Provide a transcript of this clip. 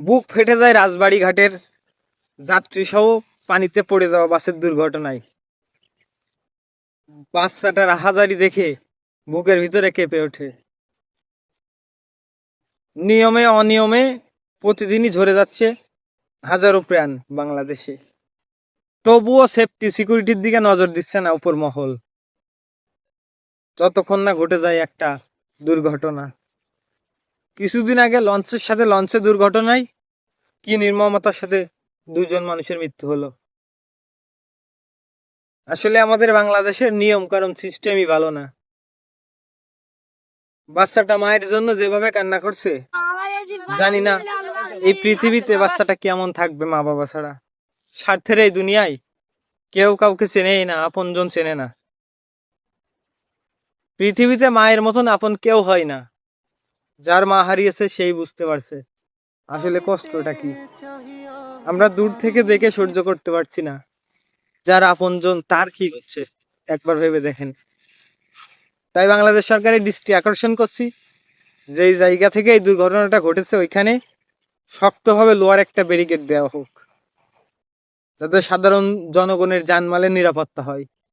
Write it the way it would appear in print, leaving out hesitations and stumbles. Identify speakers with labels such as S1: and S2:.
S1: বুক ফেটে যায় রাজবাড়ী ঘাটের যাত্রী সহ পানিতে পড়ে যাওয়া বাসের দুর্ঘটনায়। বাচ্চাটার আহাজারি দেখে বুকের ভিতরে কেঁপে ওঠে। নিয়মে অনিয়মে প্রতিদিনই ঝরে যাচ্ছে হাজারো প্রাণ বাংলাদেশে, তবুও সেফটি সিকিউরিটির দিকে নজর দিচ্ছে না উপর মহল, যতক্ষণ না ঘটে যায় একটা দুর্ঘটনা। কিছুদিন আগে লঞ্চের দুর্ঘটনায় কি নির্মমতার সাথে দুজন মানুষের মৃত্যু হলো। আসলে আমাদের বাংলাদেশের নিয়ম কারণ সিস্টেমই ভালো না। বাচ্চাটা মায়ের জন্য যেভাবে কান্না করছে, জানি না এই পৃথিবীতে বাচ্চাটা কেমন থাকবে মা বাবা ছাড়া। স্বার্থের এই দুনিয়ায় কেউ কাউকে চেনেই না, আপনজন চেনে না। পৃথিবীতে মায়ের মতন আপন কেউ হয় না। যার মা হারিয়েছে সেই বুঝতে পারছে আসলে কষ্টটা কি। আমরা দূর থেকে দেখে সহ্য করতে পারছি না, যার আপনজন তার কি হচ্ছে একবার ভেবে দেখেন। তাই বাংলাদেশ সরকারের দৃষ্টি আকর্ষণ করছি, যেই জায়গা থেকে এই দুর্ঘটনাটা ঘটেছে ওইখানে শক্তভাবে লোহার একটা ব্যারিকেড দেওয়া হোক, যাতে সাধারণ জনগণের জানমালের নিরাপত্তা হয়।